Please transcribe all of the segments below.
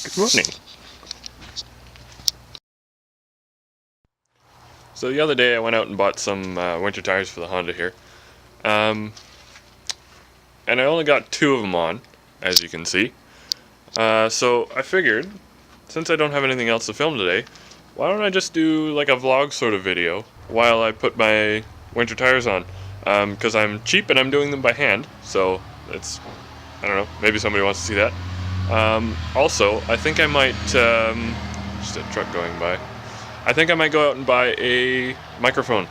Good morning. So the other day I went out and bought some winter tires for the Honda here. And I only got 2 of them on, as you can see. So I figured, since I don't have anything else to film today, why don't I just do like a vlog sort of video while I put my winter tires on. Because I'm cheap and I'm doing them by hand, so it's, I don't know, maybe somebody wants to see that. Also, I think I might, just a truck going by, I think I might go out and buy a microphone,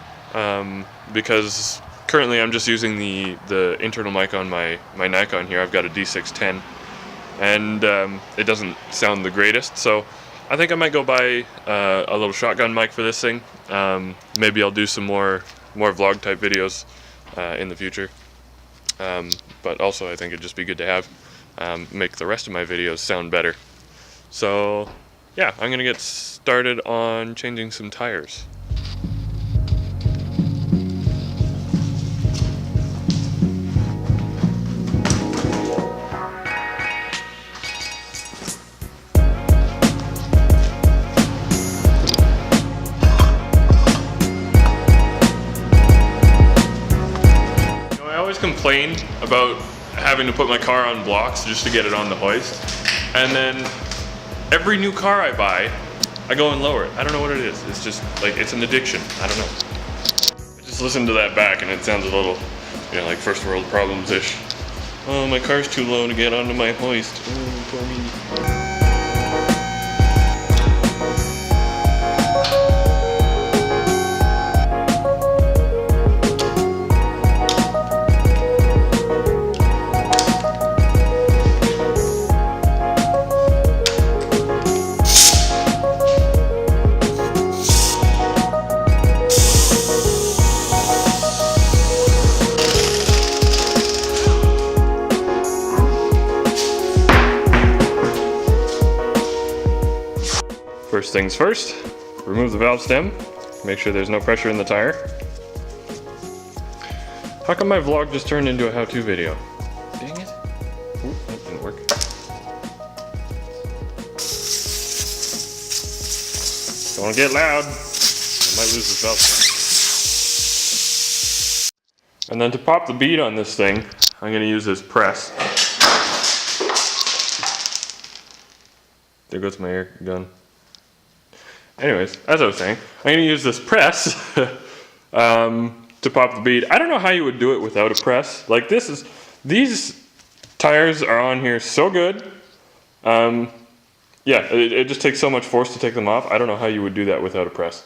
because currently I'm just using the internal mic on my Nikon here. I've got a D610, and it doesn't sound the greatest, so I think I might go buy a little shotgun mic for this thing. Maybe I'll do some more vlog type videos in the future, but also I think it'd just be good to have, make the rest of my videos sound better. So yeah, I'm gonna get started on changing some tires. I always complain about having to put my car on blocks just to get it on the hoist, and then every new car I buy, I go and lower it. I don't know what it is. It's just like, it's an addiction. I don't know. I just listened to that back and it sounds a little, you know, like first world problems-ish. Oh, my car's too low to get onto my hoist. Oh, poor me. First things first, remove the valve stem, make sure there's no pressure in the tire. How come my vlog just turned into a how-to video? Dang it. Ooh, that didn't work. Don't want to get loud. I might lose the valve stem. And then to pop the bead on this thing, I'm going to use this press. There goes my air gun. Anyways, as I was saying, I'm going to use this press to pop the bead. I don't know how you would do it without a press. Like these tires are on here so good. Yeah, it just takes so much force to take them off. I don't know how you would do that without a press.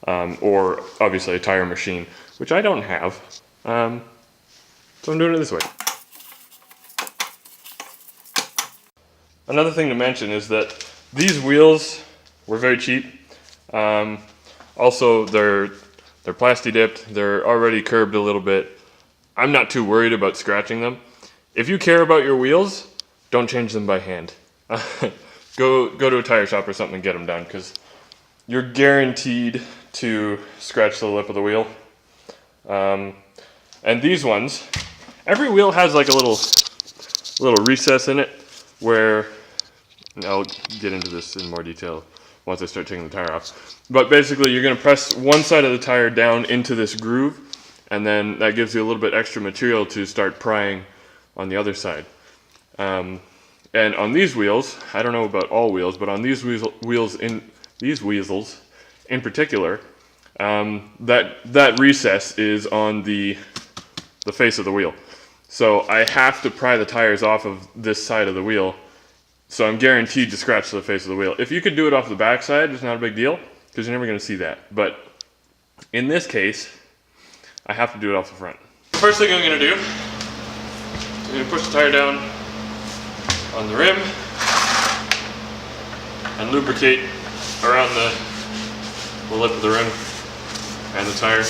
Or obviously a tire machine, which I don't have. So I'm doing it this way. Another thing to mention is that these wheels were very cheap. Also, they're plasti dipped. They're already curbed a little bit. I'm not too worried about scratching them. If you care about your wheels, don't change them by hand. Go to a tire shop or something and get them done, because you're guaranteed to scratch the lip of the wheel. And these ones, every wheel has like a little recess in it where, I'll get into this in more detail once I start taking the tire off. But basically you're going to press one side of the tire down into this groove, and then that gives you a little bit extra material to start prying on the other side. And on these wheels, I don't know about all wheels, but on these wheels in particular, that recess is on the face of the wheel. So I have to pry the tires off of this side of the wheel. So I'm guaranteed to scratch the face of the wheel. If you could do it off the back side, it's not a big deal, because you're never going to see that. But in this case, I have to do it off the front. First thing I'm going to do, I'm going to push the tire down on the rim and lubricate around the lip of the rim and the tire.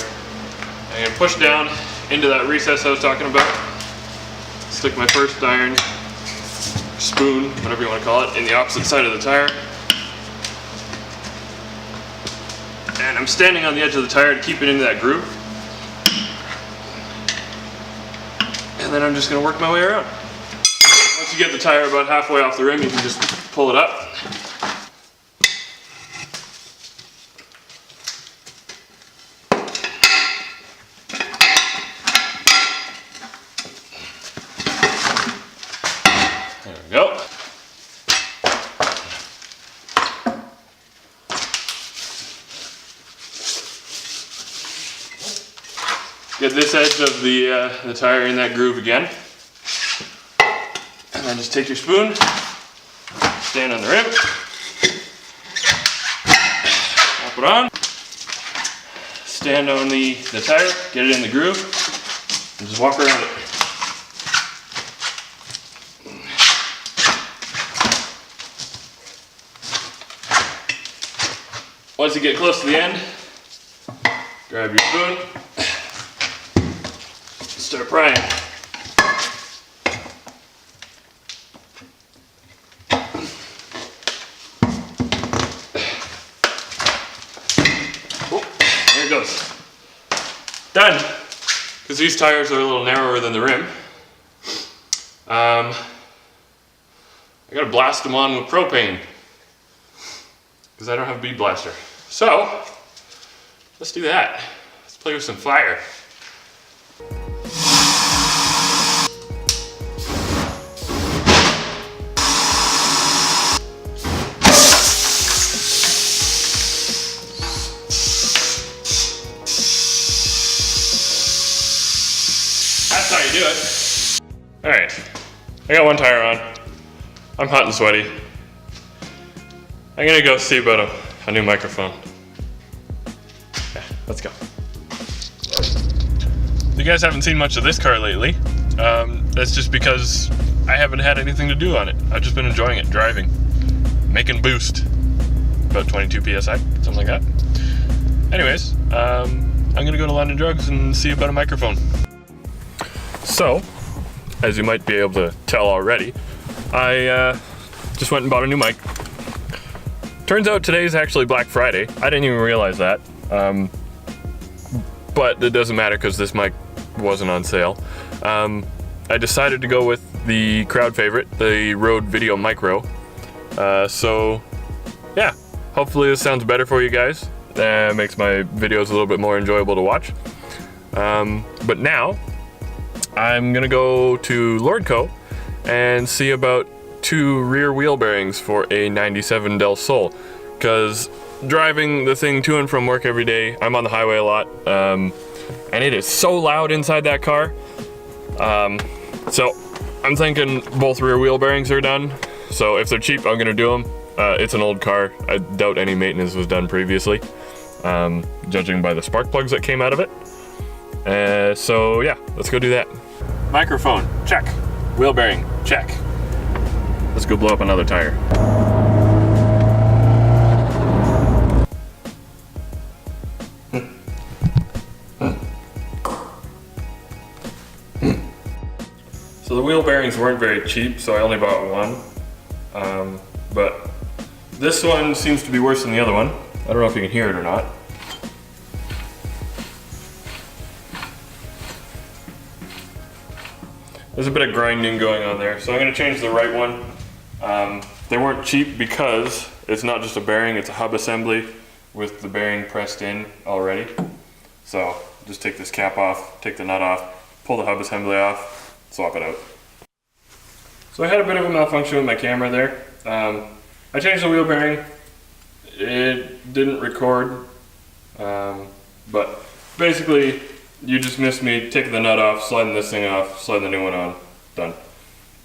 I'm going to push down into that recess I was talking about, stick my first iron, spoon, whatever you want to call it, in the opposite side of the tire. And I'm standing on the edge of the tire to keep it into that groove. And then I'm just going to work my way around. Once you get the tire about halfway off the rim, you can just pull it up. There we go. Get this edge of the tire in that groove again. And then just take your spoon, stand on the rim, pop it on, stand on the tire, get it in the groove, and just walk around it. Once you get close to the end, grab your spoon, start prying. Oh, there it goes. Done. Because these tires are a little narrower than the rim. I gotta blast them on with propane. Because I don't have a bead blaster. So, let's do that. Let's play with some fire. That's how you do it. Alright, I got one tire on. I'm hot and sweaty. I'm gonna go see about a new microphone. Yeah, let's go. You guys haven't seen much of this car lately. That's just because I haven't had anything to do on it. I've just been enjoying it, driving, making boost. About 22 PSI, something like that. Anyways, I'm gonna go to London Drugs and see about a microphone. So, as you might be able to tell already, I just went and bought a new mic. Turns out today's actually Black Friday. I didn't even realize that. But it doesn't matter because this mic wasn't on sale. I decided to go with the crowd favorite, the Rode Video Micro. So, yeah, hopefully this sounds better for you guys. Makes my videos a little bit more enjoyable to watch. But now, I'm gonna go to Lordco and see about 2 rear wheel bearings for a 97 Del Sol, because driving the thing to and from work every day, I'm on the highway a lot, and it is so loud inside that car. So I'm thinking both rear wheel bearings are done, so if they're cheap, I'm gonna do them. It's an old car. I doubt any maintenance was done previously, judging by the spark plugs that came out of it. So yeah, let's go do that. Microphone, check. Wheel bearing, check. Let's go blow up another tire. So the wheel bearings weren't very cheap, so I only bought one. But this one seems to be worse than the other one. I don't know if you can hear it or not. There's a bit of grinding going on there, so I'm going to change the right one. They weren't cheap because it's not just a bearing, it's a hub assembly with the bearing pressed in already. So just take this cap off, take the nut off, pull the hub assembly off, swap it out. So I had a bit of a malfunction with my camera there. I changed the wheel bearing. It didn't record, but basically you just missed me taking the nut off, sliding this thing off, sliding the new one on, done.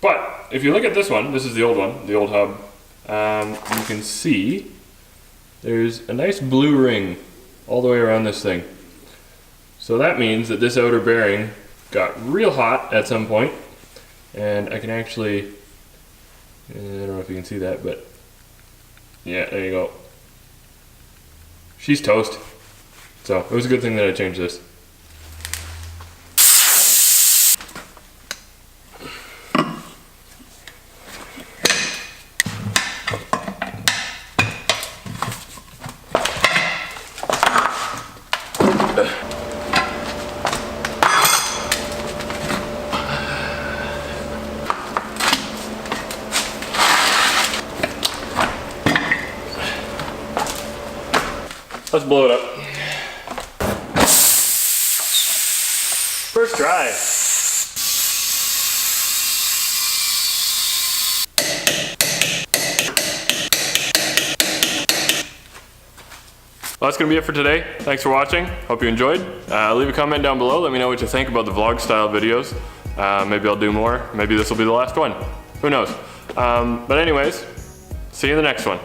But if you look at this one, this is the old one, the old hub, you can see there's a nice blue ring all the way around this thing. So that means that this outer bearing got real hot at some point, and I can actually, I don't know if you can see that, but yeah, there you go. She's toast. So it was a good thing that I changed this. Let's blow it up. First try. Well, that's going to be it for today. Thanks for watching. Hope you enjoyed. Leave a comment down below. Let me know what you think about the vlog style videos. Maybe I'll do more. Maybe this will be the last one. Who knows? But anyways, see you in the next one.